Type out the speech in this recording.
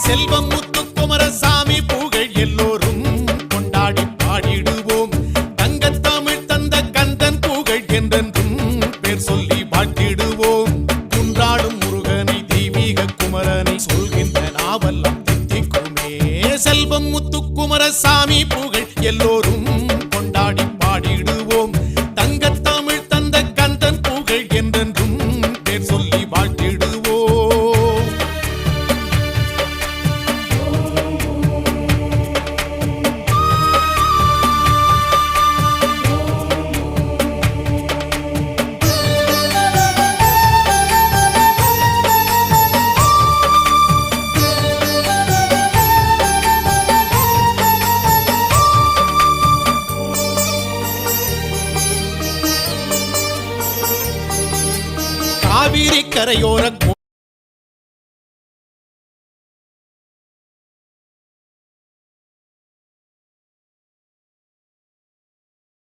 செல்வம் முத்துக்குமரசாமி புகழ் எல்லோரும் கொண்டாடி பாடிடுவோம். தங்கத்தமிழ் தந்த கந்தன் புகழ் என்றென்றும் பேர் சொல்லி வாழ்த்திடுவோம். குன்றாடும் முருகனை தெய்வீக குமரனை சொல்கின்ற நாவெல்லாம் தித்திக்குமே. செல்வம் முத்துக்குமரசாமி புகழ் எல்லோரும் கொண்டாடி பாடிடுவோம். தங்கத்தமிழ் தந்த கந்தன் புகழ் என்றென்றும் பேர் சொல்லி வாழ்த்திடுவோம். காவிரி கரையோர